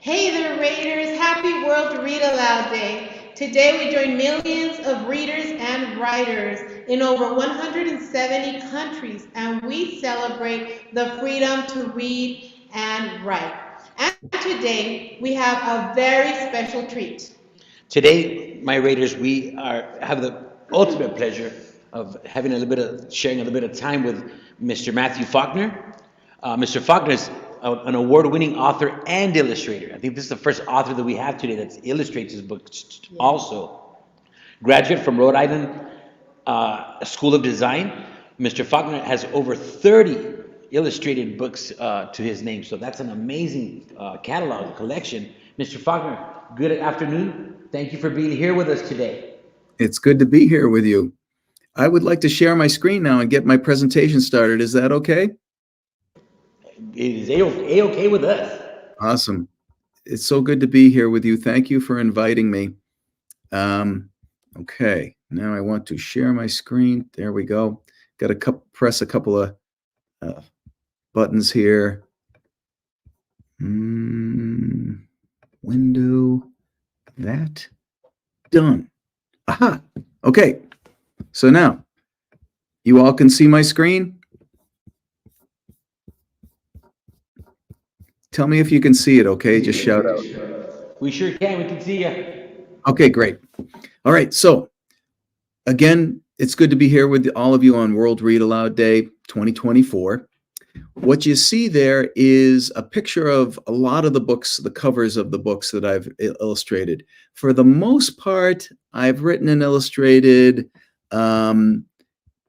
Hey there, Raiders! Happy World Read Aloud Day. Today we join millions of readers and writers in over 170 countries, and we celebrate the freedom to read and write. And today we have a very special treat. Today, my Raiders, have the ultimate pleasure of having sharing a little bit of time with Mr. Matthew Faulkner. Mr. Faulkner is an award-winning author and illustrator. I think this is the first author that we have today that illustrates his books also. Graduate from Rhode Island School of Design, Mr. Faulkner has over 30 illustrated books to his name, so that's an amazing catalog collection. Mr. Faulkner, good afternoon. Thank you for being here with us today. It's good to be here with you. I would like to share my screen now and get my presentation started. Is that okay? It is A-okay with us. Awesome. It's so good to be here with you. Thank you for inviting me. Okay, now I want to share my screen. There we go. Got to press a couple of buttons here. Window. That. Done. Aha. Okay. So now you all can see my screen. Tell me if you can see it, okay? Just shout out. We sure can. We can see you. Okay, great. All right. So again, it's good to be here with all of you on World Read Aloud Day 2024. What you see there is a picture of a lot of the books, the covers of the books that I've illustrated. For the most part, I've written and illustrated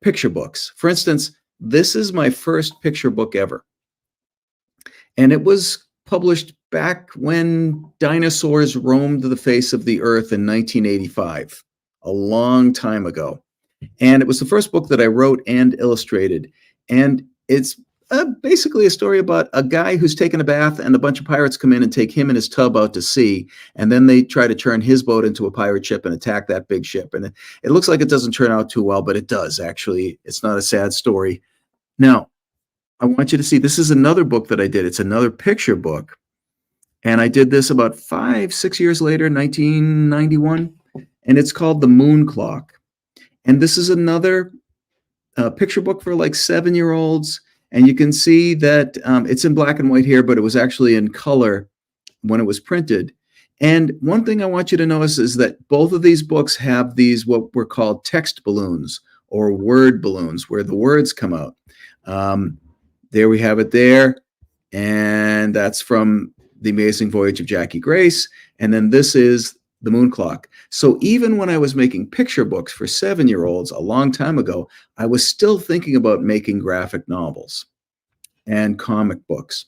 picture books. For instance, this is my first picture book ever. And it was published back when dinosaurs roamed the face of the earth in 1985, a long time ago. And it was the first book that I wrote and illustrated. And it's basically a story about a guy who's taken a bath and a bunch of pirates come in and take him and his tub out to sea. And then they try to turn his boat into a pirate ship and attack that big ship. And it looks like it doesn't turn out too well, but it does, actually. It's not a sad story. Now, I want you to see, this is another book that I did. It's another picture book. And I did this about 5-6 years later, 1991. And it's called The Moon Clock. And this is another picture book for like 7-year-olds. And you can see that it's in black and white here, but it was actually in color when it was printed. And one thing I want you to notice is that both of these books have these what were called text balloons or word balloons, where the words come out. There we have it there. And that's from The Amazing Voyage of Jackie Grace. And then this is The Moon Clock. So even when I was making picture books for 7-year-olds a long time ago, I was still thinking about making graphic novels and comic books.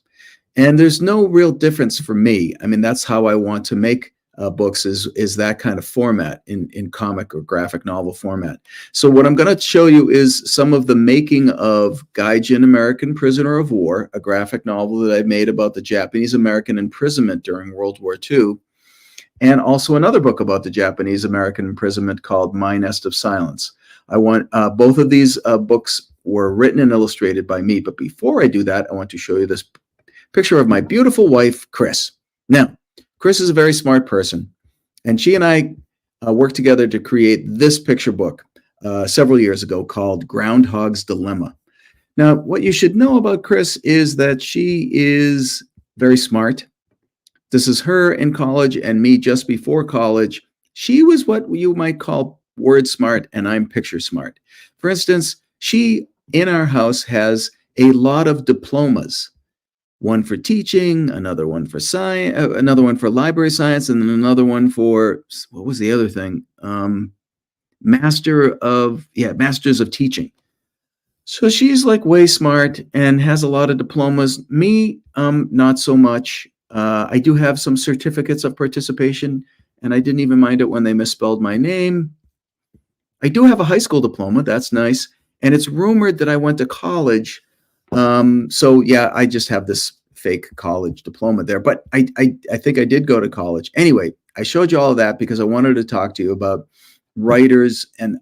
And there's no real difference for me. I mean, that's how I want to make books is that kind of format in comic or graphic novel format. So what I'm going to show you is some of the making of Gaijin, American Prisoner of War, a graphic novel that I made about the Japanese-American imprisonment during World War II. And also another book about the Japanese-American imprisonment called My Nest of Silence. I want both of these books were written and illustrated by me. But before I do that, I want to show you this picture of my beautiful wife, Chris. Now, Chris is a very smart person, and she and I worked together to create this picture book several years ago called Groundhog's Dilemma. Now, what you should know about Chris is that she is very smart. This is her in college and me just before college. She was what you might call word smart, and I'm picture smart. For instance, she in our house has a lot of diplomas. One for teaching, another one for science, another one for library science, and then another one for, what was the other thing? Masters of teaching. So she's like way smart and has a lot of diplomas. Me, not so much. I do have some certificates of participation, and I didn't even mind it when they misspelled my name. I do have a high school diploma. That's nice. And it's rumored that I went to college. So yeah, I just have this fake college diploma there, but I think I did go to college. Anyway, I showed you all of that because I wanted to talk to you about writers and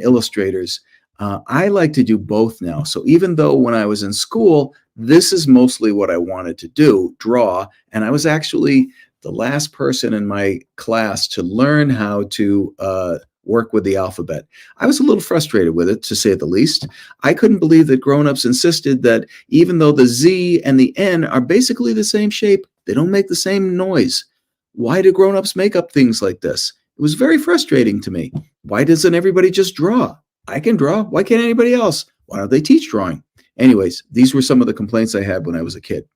illustrators I like to do both now. So even though when I was in school, this is mostly what I wanted to do, draw, and I was actually the last person in my class to learn how to work with the alphabet. I was a little frustrated with it, to say the least. I couldn't believe that grown-ups insisted that even though the Z and the N are basically the same shape, they don't make the same noise. Why do grown-ups make up things like this? It was very frustrating to me. Why doesn't everybody just draw? I can draw. Why can't anybody else? Why don't they teach drawing? Anyways, these were some of the complaints I had when I was a kid.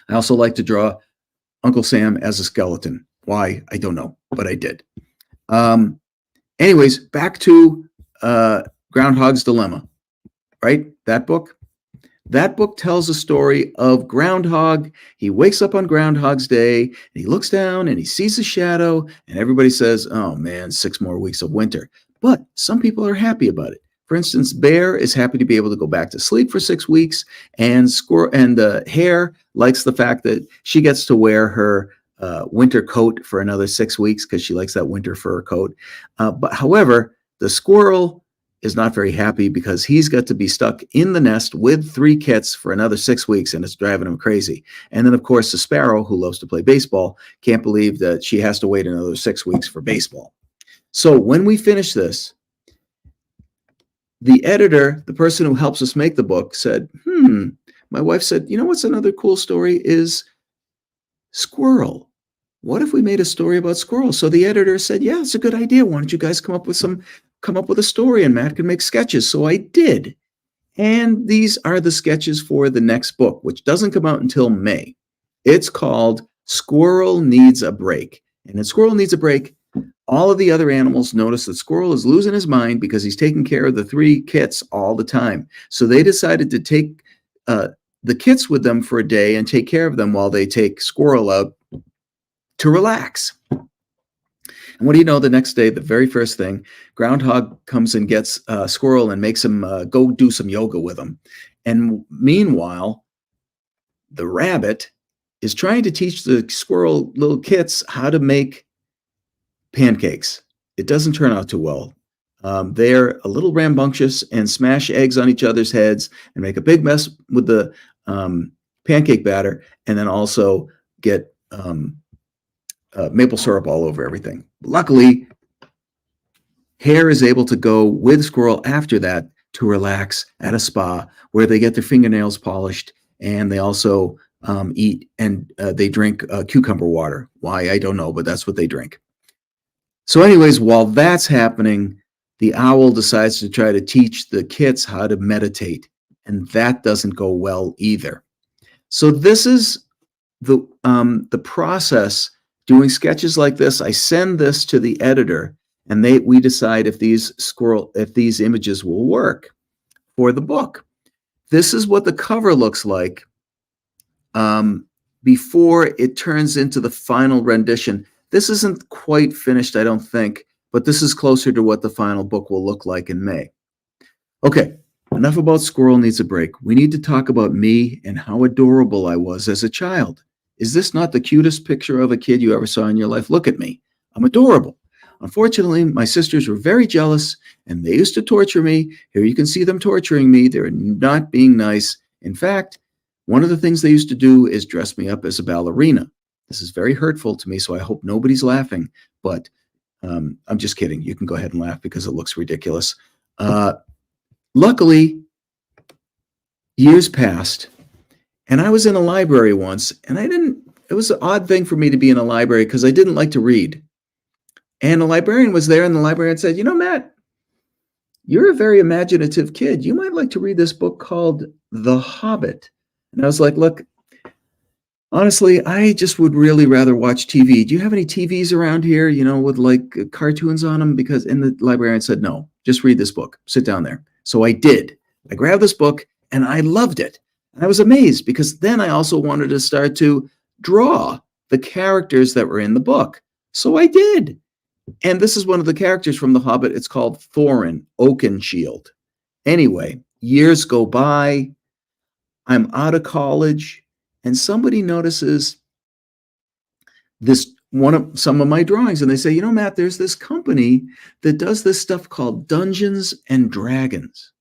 I also like to draw Uncle Sam as a skeleton. Why? I don't know, but I did. Anyways, back to Groundhog's Dilemma, right? That book? That book tells a story of Groundhog. He wakes up on Groundhog's Day, and he looks down, and he sees a shadow, and everybody says, oh man, 6 more weeks of winter. But some people are happy about it. For instance, Bear is happy to be able to go back to sleep for 6 weeks, and Hare likes the fact that she gets to wear her winter coat for another 6 weeks because she likes that winter fur coat. But however, the squirrel is not very happy because he's got to be stuck in the nest with 3 kits for another 6 weeks, and it's driving him crazy. And then, of course, the sparrow, who loves to play baseball, can't believe that she has to wait another 6 weeks for baseball. So when we finish this, the editor, the person who helps us make the book, said, my wife said, you know what's another cool story is squirrel. What if we made a story about squirrel? So the editor said, yeah, it's a good idea. Why don't you guys come up with a story, and Matt can make sketches. So I did. And these are the sketches for the next book, which doesn't come out until May. It's called Squirrel Needs a Break. And in Squirrel Needs a Break, all of the other animals notice that Squirrel is losing his mind because he's taking care of the 3 kits all the time. So they decided to take the kits with them for a day and take care of them while they take Squirrel out to relax. And what do you know, the next day, the very first thing, Groundhog comes and gets Squirrel and makes him go do some yoga with him. And meanwhile, the rabbit is trying to teach the squirrel little kits how to make pancakes. It doesn't turn out too well. They're a little rambunctious and smash eggs on each other's heads and make a big mess with the pancake batter, and then also get maple syrup all over everything. Luckily, Hare is able to go with Squirrel after that to relax at a spa where they get their fingernails polished, and they also eat and they drink cucumber water. Why, I don't know, but that's what they drink. So anyways, while that's happening, the owl decides to try to teach the kits how to meditate, and that doesn't go well either. So this is the process. Doing sketches like this, I send this to the editor, and we decide if these images will work for the book. This is what the cover looks like before it turns into the final rendition. This isn't quite finished, I don't think, but this is closer to what the final book will look like in May. Okay, enough about Squirrel Needs a Break. We need to talk about me and how adorable I was as a child. Is this not the cutest picture of a kid you ever saw in your life? Look at me. I'm adorable. Unfortunately, my sisters were very jealous, and they used to torture me. Here you can see them torturing me. They're not being nice. In fact, one of the things they used to do is dress me up as a ballerina. This is very hurtful to me, so I hope nobody's laughing, but I'm just kidding. You can go ahead and laugh because it looks ridiculous. Luckily, years passed, and I was in a library once, and it was an odd thing for me to be in a library because I didn't like to read. And a librarian was there, and the librarian said, you know, Matt, you're a very imaginative kid. You might like to read this book called The Hobbit. And I was like, look, honestly, I just would really rather watch TV. Do you have any TVs around here, with like cartoons on them? And the librarian said, no, just read this book. Sit down there. So I did. I grabbed this book and I loved it. And I was amazed because then I also wanted to start to draw the characters that were in the book. So I did. And this is one of the characters from The Hobbit. It's called Thorin Oakenshield. Anyway, years go by. I'm out of college. And somebody notices this some of my drawings, and they say, Matt, there's this company that does this stuff called Dungeons and Dragons.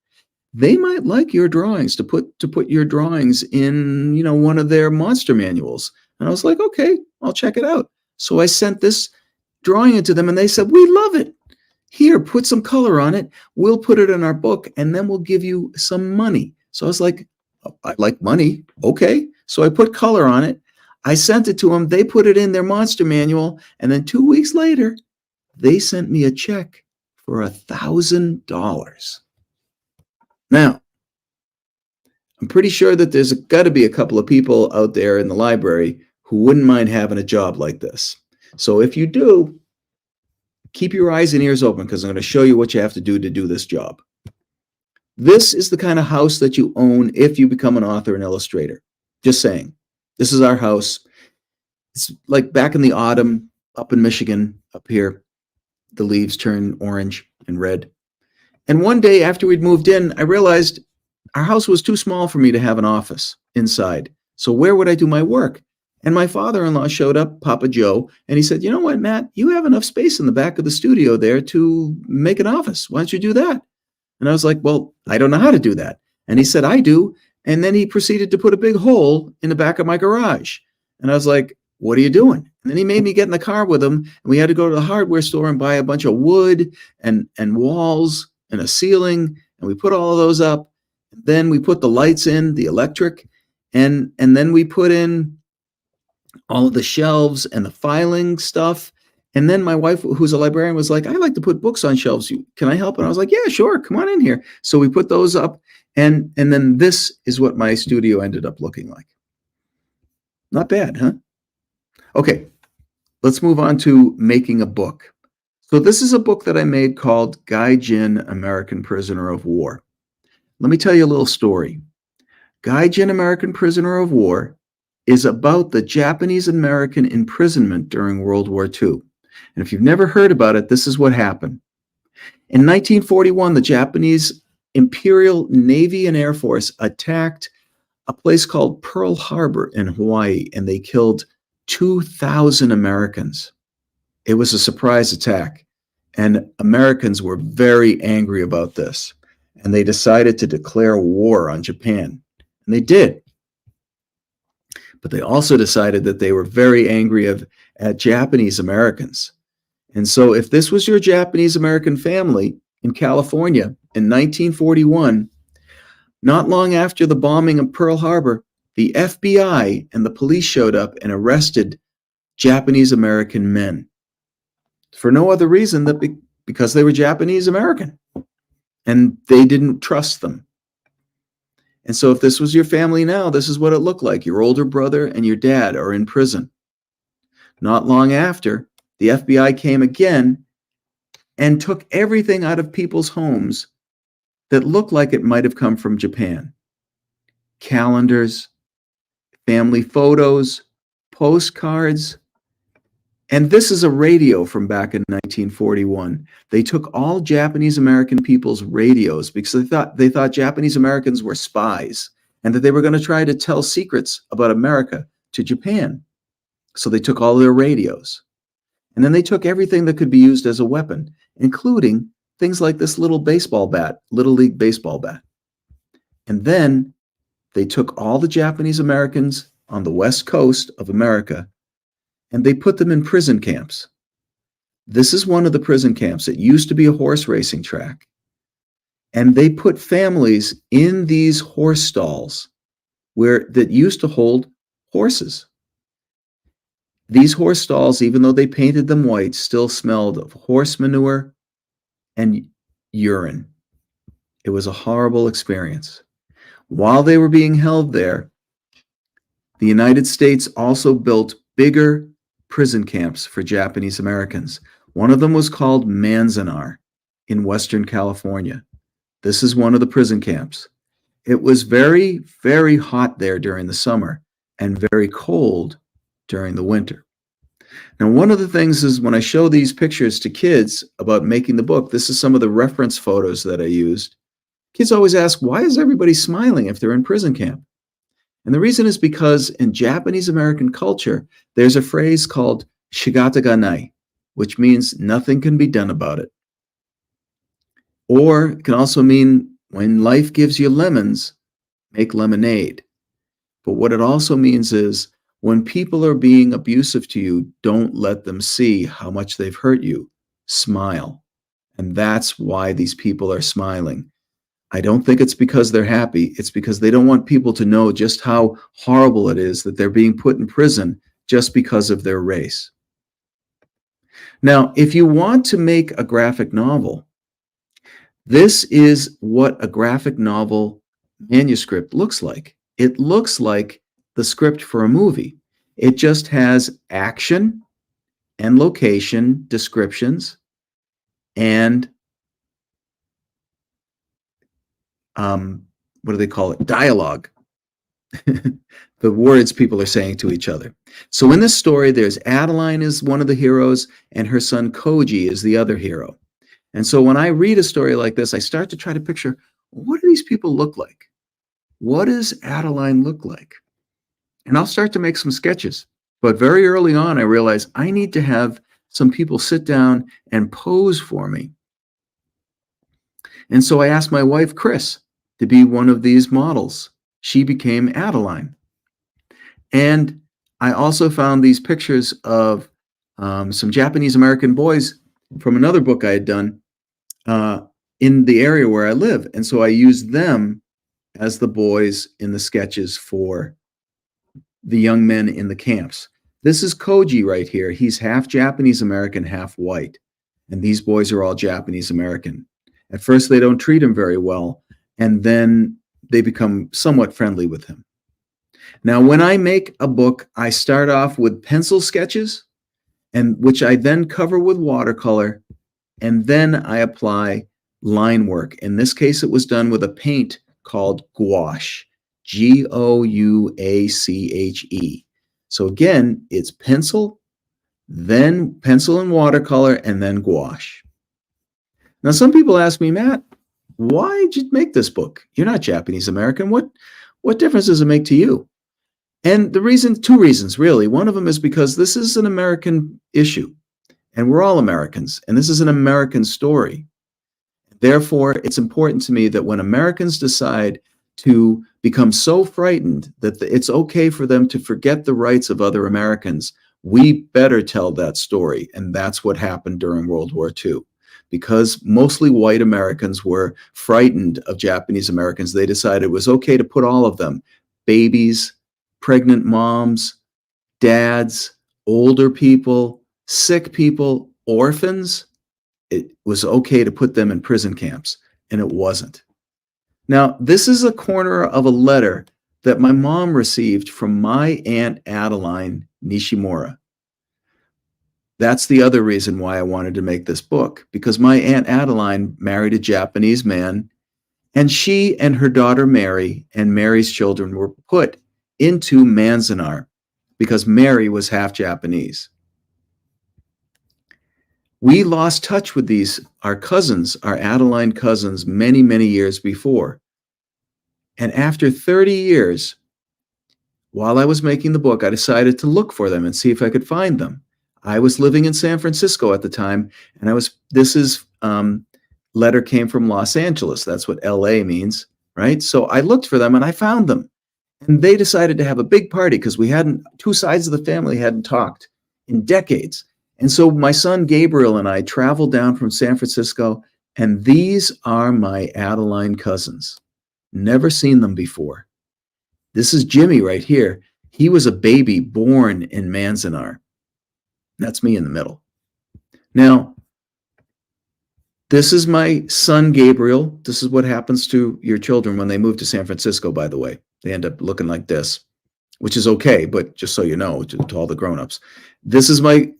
They might like your drawings to put your drawings in, one of their monster manuals. And I was like, okay, I'll check it out. So I sent this drawing into them, and they said, we love it. Here, put some color on it. We'll put it in our book, and then we'll give you some money. So I was like, I like money. Okay. So I put color on it. I sent it to them. They put it in their monster manual. And then 2 weeks later, they sent me a check for $1,000. Now, I'm pretty sure that there's got to be a couple of people out there in the library who wouldn't mind having a job like this. So if you do, keep your eyes and ears open, because I'm going to show you what you have to do this job. This is the kind of house that you own if you become an author and illustrator. Just saying. This is our house. It's like back in the autumn up in Michigan, up here. The leaves turn orange and red. And one day after we'd moved in, I realized our house was too small for me to have an office inside. So where would I do my work? And my father-in-law showed up, Papa Joe, and he said, you know what, Matt, you have enough space in the back of the studio there to make an office. Why don't you do that? And I was like, well, I don't know how to do that. And he said, I do. And then he proceeded to put a big hole in the back of my garage. And I was like, what are you doing? And then he made me get in the car with him. And we had to go to the hardware store and buy a bunch of wood and walls and a ceiling. And we put all of those up. Then we put the lights in, the electric. And then we put in all of the shelves and the filing stuff. And then my wife, who's a librarian, was like, I like to put books on shelves. Can I help? And I was like, yeah, sure. Come on in here. So we put those up. And then this is what my studio ended up looking like. Not bad, huh? Okay, let's move on to making a book. So this is a book that I made called Gaijin, American Prisoner of War. Let me tell you a little story. Gaijin, American Prisoner of War is about the Japanese-American imprisonment during World War II. And if you've never heard about it, this is what happened. In 1941, the Japanese Imperial Navy and Air Force attacked a place called Pearl Harbor in Hawaii, and they killed 2,000 Americans. It was a surprise attack, and Americans were very angry about this, and they decided to declare war on Japan, and they did. But they also decided that they were very angry at Japanese Americans. And so if this was your Japanese American family in California in 1941, not long after the bombing of Pearl Harbor, the FBI and the police showed up and arrested Japanese American men for no other reason than because they were Japanese American and they didn't trust them. And so if this was your family now, this is what it looked like. Your older brother and your dad are in prison. Not long after, the FBI came again and took everything out of people's homes that looked like it might have come from Japan. Calendars, family photos, postcards. And this is a radio from back in 1941. They took all Japanese American people's radios because they thought Japanese Americans were spies and that they were going to try to tell secrets about America to Japan. So they took all their radios. And then they took everything that could be used as a weapon, including things like this little baseball bat, Little League baseball bat. And then they took all the Japanese Americans on the West Coast of America and they put them in prison camps. This is one of the prison camps. It used to be a horse racing track. And they put families in these horse stalls that used to hold horses. These horse stalls, even though they painted them white, still smelled of horse manure and urine. It was a horrible experience. While they were being held there, the United States also built bigger prison camps for Japanese Americans. One of them was called Manzanar in Western California. This is one of the prison camps. It was very, very hot there during the summer and very cold during the winter. Now, one of the things is when I show these pictures to kids about making the book, this is some of the reference photos that I used. Kids always ask, why is everybody smiling if they're in prison camp? And the reason is because in Japanese American culture, there's a phrase called shigata ga nai, which means nothing can be done about it. Or it can also mean when life gives you lemons, make lemonade. But what it also means is when people are being abusive to you, don't let them see how much they've hurt you. Smile. And that's why these people are smiling. I don't think it's because they're happy. It's because they don't want people to know just how horrible it is that they're being put in prison just because of their race. Now, if you want to make a graphic novel, this is what a graphic novel manuscript looks like. It looks like the script for a movie. It just has action and location descriptions and what do they call it? Dialogue. The words people are saying to each other. So in this story, there's Adeline is one of the heroes, and her son Koji is the other hero. And so when I read a story like this, I start to try to picture, what do these people look like? What does Adeline look like? And I'll start to make some sketches. But very early on, I realized I need to have some people sit down and pose for me. And so I asked my wife, Chris, to be one of these models. She became Adeline. And I also found these pictures of some Japanese American boys from another book I had done in the area where I live. And so I used them as the boys in the sketches for the young men in the camps. This is Koji right here. He's half Japanese American, half white. And these boys are all Japanese American. At first, they don't treat him very well, and then they become somewhat friendly with him. Now, when I make a book, I start off with pencil sketches, and which I then cover with watercolor, and then I apply line work. In this case, it was done with a paint called gouache, Gouache. So again, it's pencil, then pencil and watercolor, and then gouache. Now, some people ask me, Matt, why did you make this book? You're not Japanese American. What difference does it make to you? And the reason, two reasons, really. One of them is because this is an American issue, and we're all Americans, and this is an American story. Therefore, it's important to me that when Americans decide to become so frightened that it's okay for them to forget the rights of other Americans, we better tell that story. And that's what happened during World War II. Because mostly white Americans were frightened of Japanese Americans, they decided it was okay to put all of them, babies, pregnant moms, dads, older people, sick people, orphans. It was okay to put them in prison camps, and it wasn't. Now, this is a corner of a letter that my mom received from my Aunt Adeline Nishimura. That's the other reason why I wanted to make this book, because my Aunt Adeline married a Japanese man, and she and her daughter Mary and Mary's children were put into Manzanar because Mary was half Japanese. We lost touch with our cousins, our Adeline cousins, many, many years before. And after 30 years, while I was making the book, I decided to look for them and see if I could find them. I was living in San Francisco at the time, and letter came from Los Angeles. That's what LA means, right? So I looked for them and I found them. And they decided to have a big party because two sides of the family hadn't talked in decades. And so my son Gabriel and I traveled down from San Francisco, and these are my Adeline cousins. Never seen them before. This is Jimmy right here. He was a baby born in Manzanar. That's me in the middle. Now, this is my son, Gabriel. This is what happens to your children when they move to San Francisco, by the way. They end up looking like this, which is okay, but just so you know, to all the grown-ups. This is my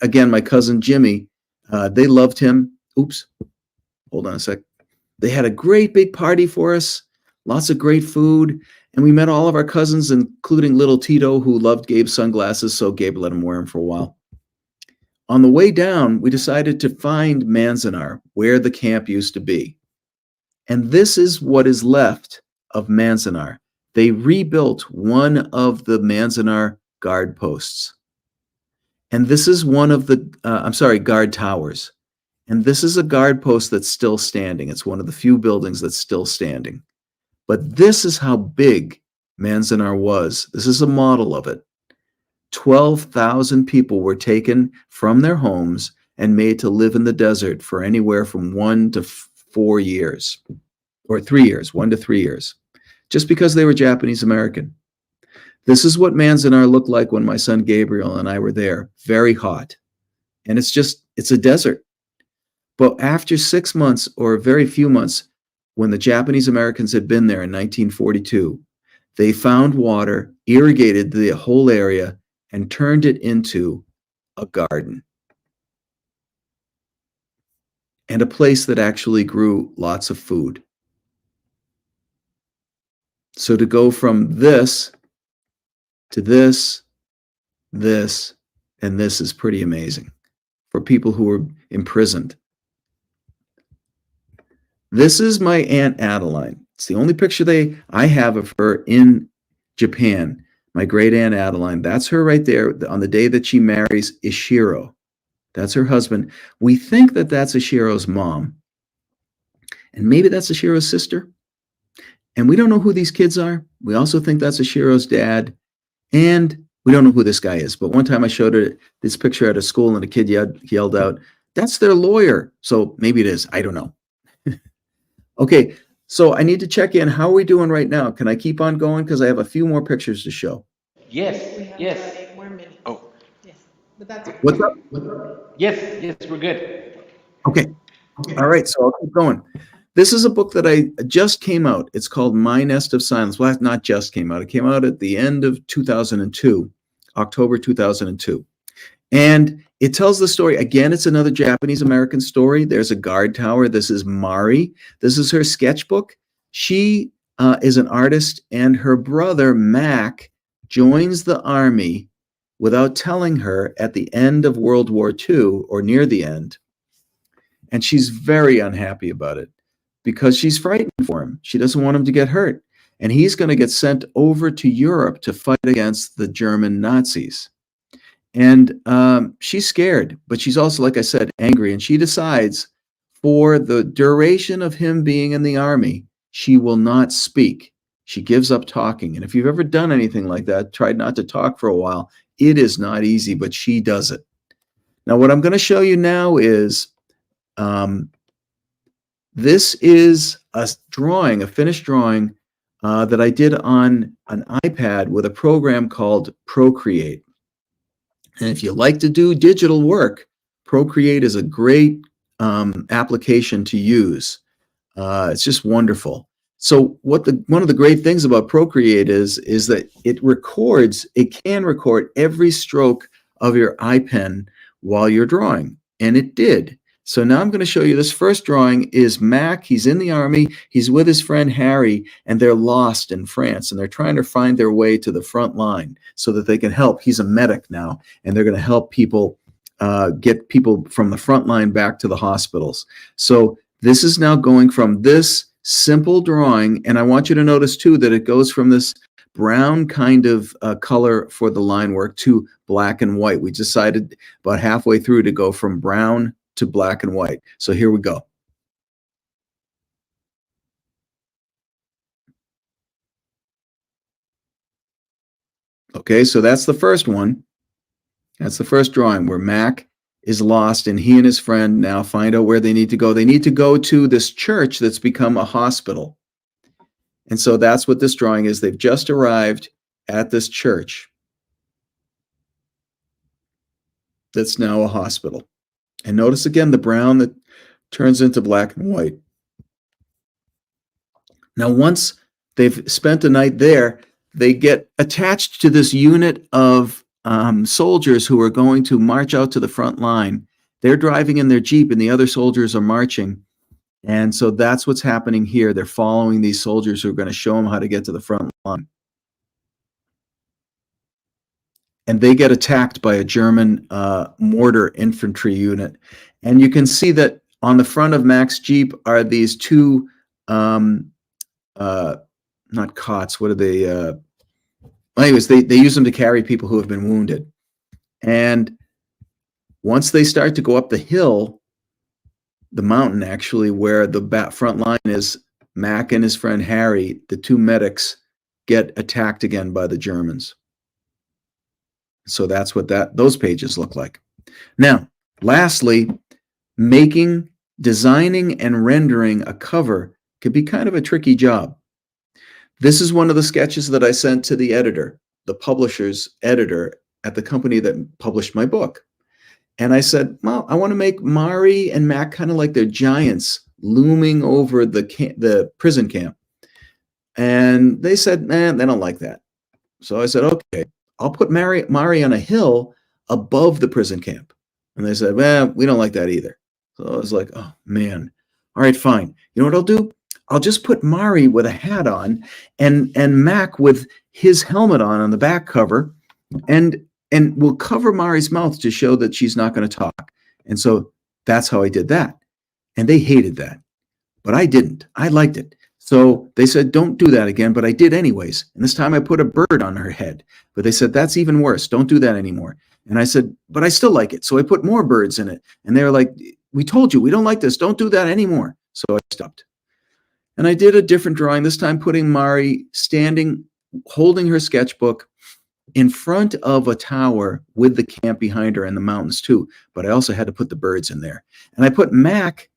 cousin, Jimmy. They loved him. Oops. Hold on a sec. They had a great big party for us, lots of great food, and we met all of our cousins, including little Tito, who loved Gabe's sunglasses, so Gabe let him wear them for a while. On the way down, we decided to find Manzanar, where the camp used to be. And this is what is left of Manzanar. They rebuilt one of the Manzanar guard posts. And this is one of the, I'm sorry, guard towers. And this is a guard post that's still standing. It's one of the few buildings that's still standing. But this is how big Manzanar was. This is a model of it. 12,000 people were taken from their homes and made to live in the desert for anywhere from 1 to 4 years, or 3 years, 1 to 3 years, just because they were Japanese American. This is what Manzanar looked like when my son Gabriel and I were there. Very hot. And it's a desert. But after 6 months, or very few months, when the Japanese Americans had been there in 1942, they found water, irrigated the whole area, and turned it into a garden. And a place that actually grew lots of food. So to go from this to this, and this is pretty amazing for people who were imprisoned. This is my Aunt Adeline. It's the only picture I have of her in Japan. My great Aunt Adeline. That's her right there on the day that she marries Ishiro. That's her husband. We think that that's Ishiro's mom. And maybe that's Ishiro's sister. And we don't know who these kids are. We also think that's Ishiro's dad. And we don't know who this guy is. But one time I showed her this picture at a school and a kid yelled out, "That's their lawyer." So maybe it is. I don't know. Okay, so I need to check in. How are we doing right now? Can I keep on going? Because I have a few more pictures to show. Yes, We have yes. about 8 more minutes. Oh, Yes, but that's okay. What's up? yes, we're good. Okay. All right, so I'll keep going. This is a book that I just came out. It's called My Nest of Silence. Well, not just came out. It came out at the end of 2002, October 2002. And it tells the story. Again, it's another Japanese American story. There's a guard tower. This is Mari. This is her sketchbook. She is an artist, and her brother, Mac, joins the army without telling her at the end of World War II, or near the end. And she's very unhappy about it because she's frightened for him. She doesn't want him to get hurt. And he's going to get sent over to Europe to fight against the German Nazis. And she's scared, but she's also, like I said, angry. And she decides for the duration of him being in the army, she will not speak. She gives up talking. And if you've ever done anything like that, tried not to talk for a while, it is not easy, but she does it. Now, what I'm going to show you now is this is a drawing, a finished drawing that I did on an iPad with a program called Procreate. And if you like to do digital work, Procreate is a great application to use. It's just wonderful. So one of the great things about Procreate is that it can record every stroke of your iPen while you're drawing. And it did. So now I'm going to show you this first drawing is Mac. He's in the army. He's with his friend Harry, and they're lost in France, and they're trying to find their way to the front line so that they can help. He's a medic now, and they're going to help people get people from the front line back to the hospitals. So this is now going from this simple drawing, and I want you to notice too that it goes from this brown kind of color for the line work to black and white. We decided about halfway through to go from brown to black and white. So here we go. Okay, so that's the first one. That's the first drawing where Mac is lost and he and his friend now find out where they need to go. They need to go to this church that's become a hospital. And so that's what this drawing is. They've just arrived at this church that's now a hospital. And notice again the brown that turns into black and white. Now, once they've spent a night there, they get attached to this unit of soldiers who are going to march out to the front line. They're driving in their Jeep and the other soldiers are marching. And so that's what's happening here. They're following these soldiers who are going to show them how to get to the front line. And they get attacked by a German mortar infantry unit. And you can see that on the front of Mac's Jeep are these two, not cots, what are they? Anyways, they use them to carry people who have been wounded. And Once they start to go up the hill, the mountain actually, where the front line is, Mac and his friend Harry, the two medics, get attacked again by the Germans. So that's what those pages look like. Now, lastly, designing and rendering a cover can be kind of a tricky job. This is one of the sketches that I sent to the editor, the publisher's editor at the company that published my book. And I said, well, I want to make Mari and Mac kind of like they're giants looming over the prison camp. And they said, man, they don't like that. So I said, okay, I'll put Mari on a hill above the prison camp. And they said, well, we don't like that either. So I was like, oh, man. All right, fine. You know what I'll do? I'll just put Mari with a hat on and Mac with his helmet on the back cover, and we'll cover Mari's mouth to show that she's not going to talk. And so that's how I did that. And they hated that. But I didn't. I liked it. So they said, don't do that again, but I did anyways. And this time I put a bird on her head. But they said, that's even worse. Don't do that anymore. And I said, but I still like it. So I put more birds in it. And they were like, we told you, we don't like this. Don't do that anymore. So I stopped. And I did a different drawing, this time putting Mari standing, holding her sketchbook in front of a tower with the camp behind her and the mountains too. But I also had to put the birds in there. And I put Mac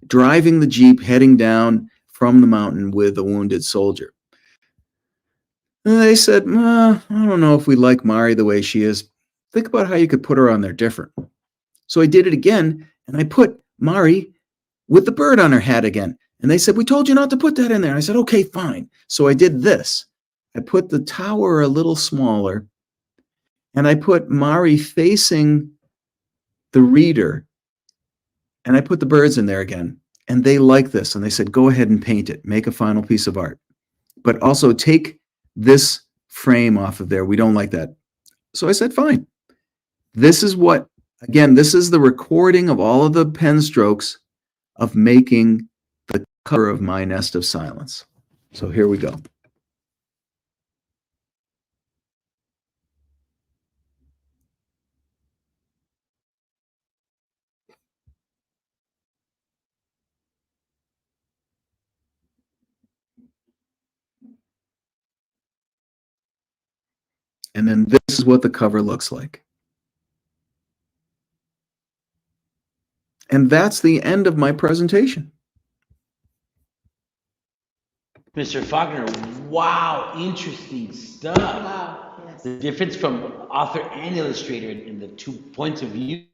driving the Jeep heading down from the mountain with a wounded soldier. And they said, I don't know if we like Mari the way she is. Think about how you could put her on there different. So I did it again, and I put Mari with the bird on her hat again. And they said, we told you not to put that in there. And I said, okay, fine. So I did this. I put the tower a little smaller, and I put Mari facing the reader, and I put the birds in there again. And they liked this, and they said, go ahead and paint it. Make a final piece of art. But also take this frame off of there. We don't like that. So I said, fine. This is this is the recording of all of the pen strokes of making the cover of My Nest of Silence. So here we go. And then this is what the cover looks like. And that's the end of my presentation. Mr. Faulkner, wow, interesting stuff. Wow. Yes. The difference from author and illustrator in the 2 points of view.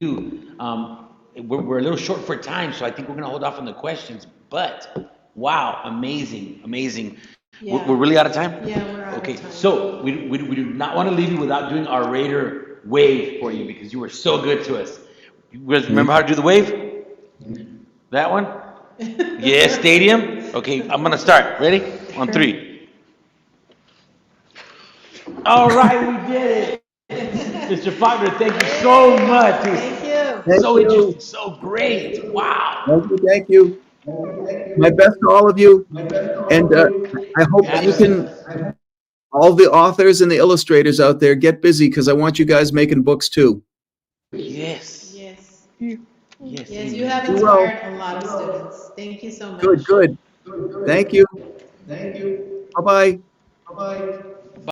We're a little short for time, so I think we're going to hold off on the questions. But wow, amazing, amazing. Yeah. We're really out of time? Yeah, we're out okay, of time. So we do not want to leave you without doing our Raider wave for you, because you were so good to us. You guys remember how to do the wave? That one? Yeah, stadium? Okay, I'm going to start. Ready? On 3. All right, we did it. Mr. Faulkner, thank you so much. Thank you. Thank So you. interesting, so great. Wow. Thank you. My best to all of you. And I hope that you can, all the authors and the illustrators out there, get busy, because I want you guys making books too. Yes. Yes. Yes. Yes, you have inspired a lot of students. Thank you so much. Good. Thank you. Bye-bye.